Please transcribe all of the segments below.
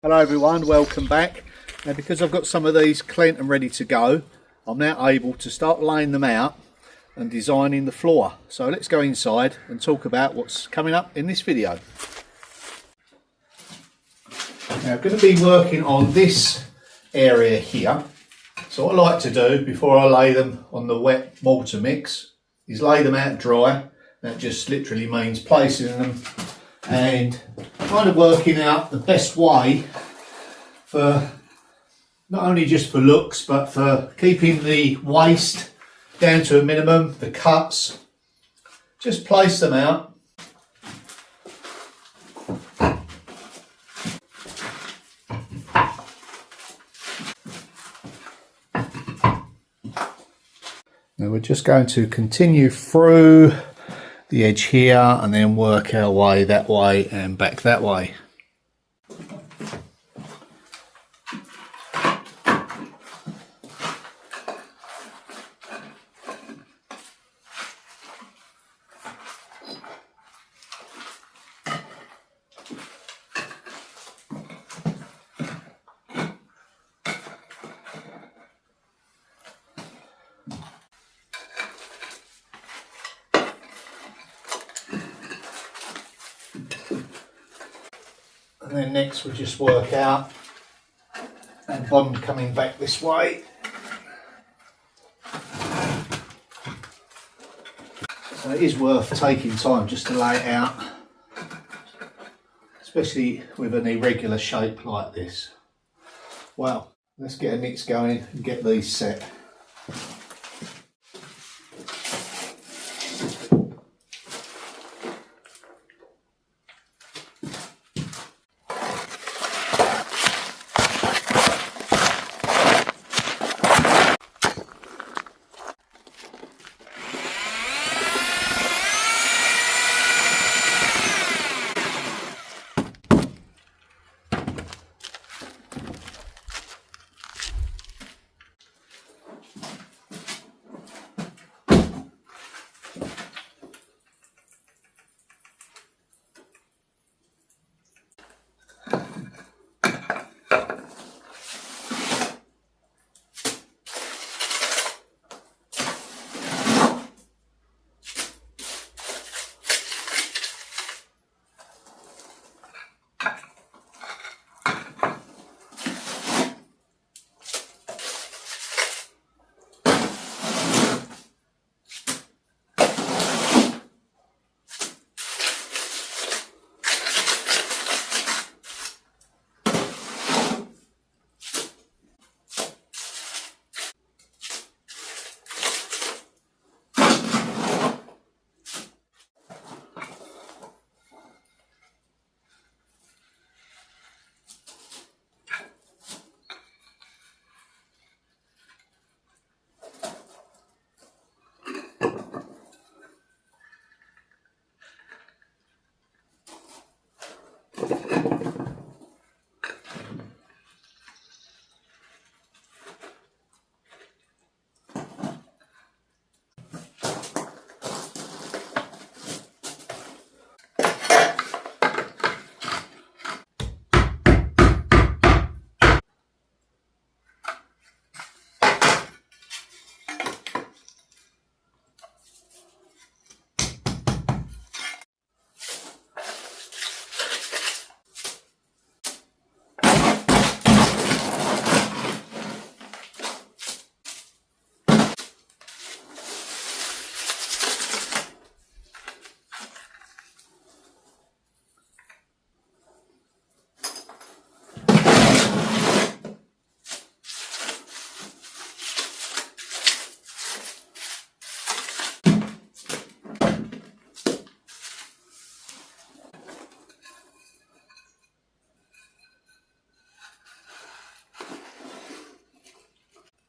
Hello everyone, welcome back. And because I've got some of these cleaned and ready to go, I'm now able to start laying them out and designing the floor. So let's go inside and talk about what's coming up in this video. Now I'm going to be working on this area here. So what I like to do before I lay them on the wet mortar mix is lay them out dry. That just literally means placing them and kind of working out the best way for not only just for looks but for keeping the waste down to a minimum, the cuts. Just place them out. Now we're just going to continue through the edge here and then work our way that way and back that way. And then next we just work out and bond coming back this way. So it is worth taking time just to lay it out, especially with an irregular shape like this. Well, let's get a mix going and get these set.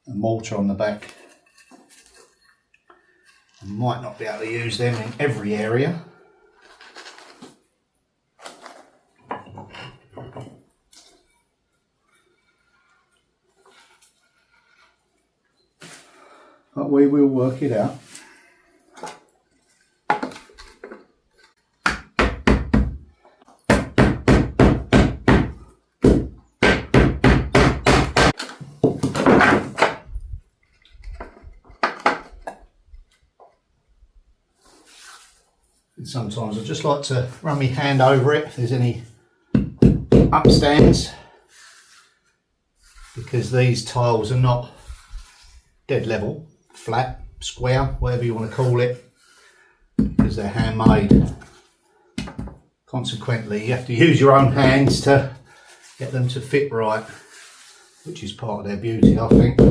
A mortar on the back. I might not be able to use them in every area. But we will work it out. Sometimes I just like to run my hand over it if there's any upstands, because these tiles are not dead level, flat, square, whatever you want to call it, because they're handmade. Consequently, you have to use your own hands to get them to fit right, which is part of their beauty, I think.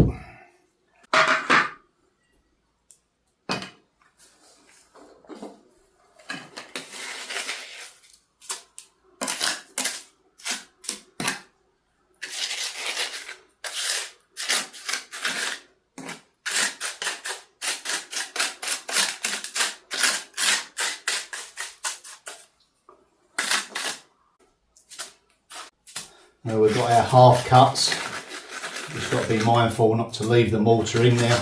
Now we've got our half cuts. Just got to be mindful not to leave the mortar in there.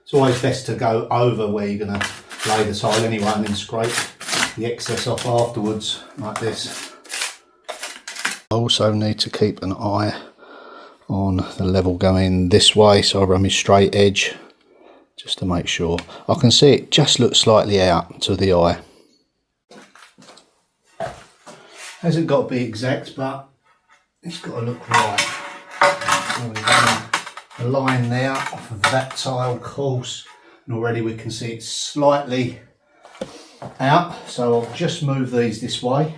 It's always best to go over where you're going to lay the tile anyway, and then scrape the excess off afterwards, like this. I also need to keep an eye on the level going this way, so I run my straight edge just to make sure. I can see it just looks slightly out to the eye. Hasn't got to be exact, but it's got to look right. So we've done a line there off of that tile course, and already we can see it's slightly out, so I'll just move these this way.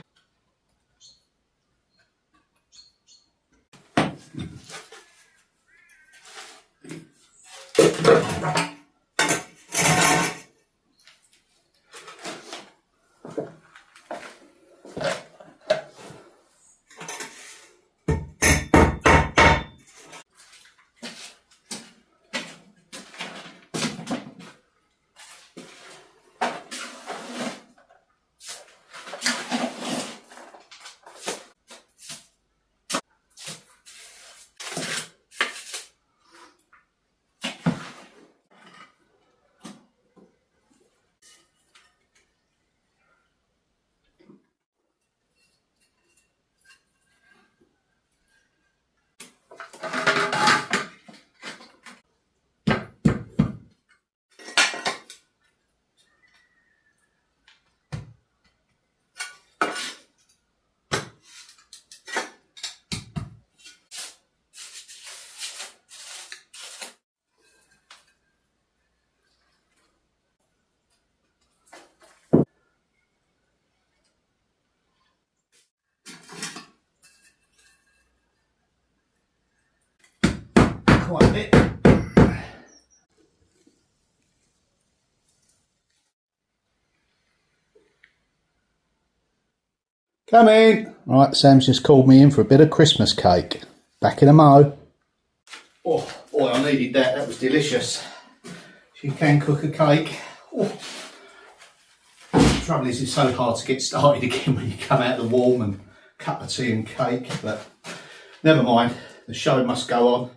Quite a bit. Come in. Right, Sam's just called me in for a bit of Christmas cake. Back in a mo. Oh boy, I needed that. That was delicious. You can cook a cake. Oh. The trouble is, it's so hard to get started again when you come out of the warm and cup of tea and cake, but never mind. The show must go on.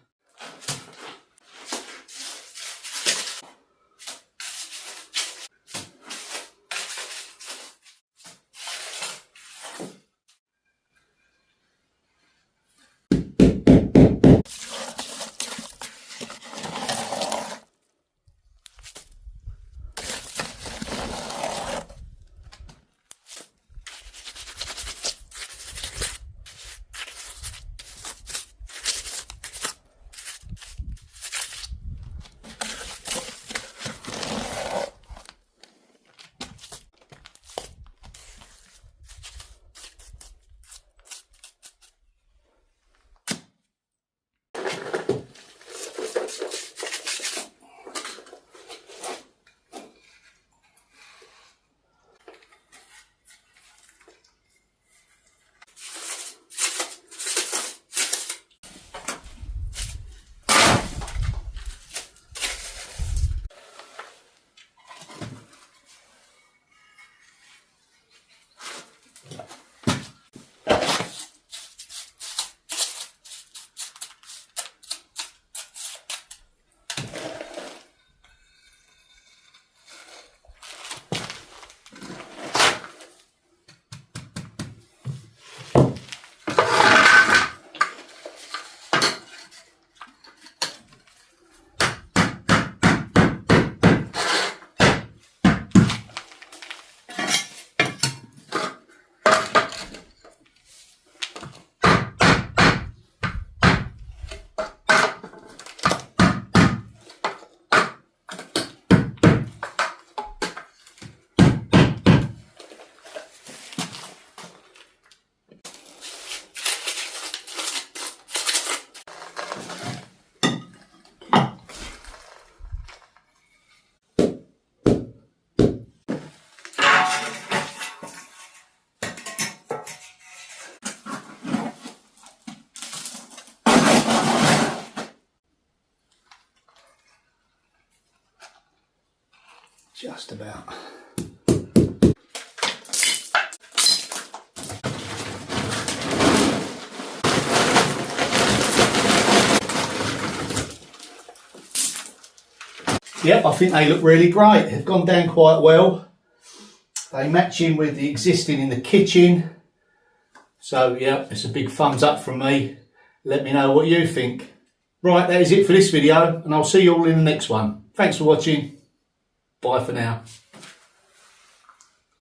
Just about. Yep, I think they look really great. They've gone down quite well. They match in with the existing in the kitchen. So yeah, it's a big thumbs up from me. Let me know what you think. Right, that is it for this video, and I'll see you all in the next one. Thanks for watching. Bye for now.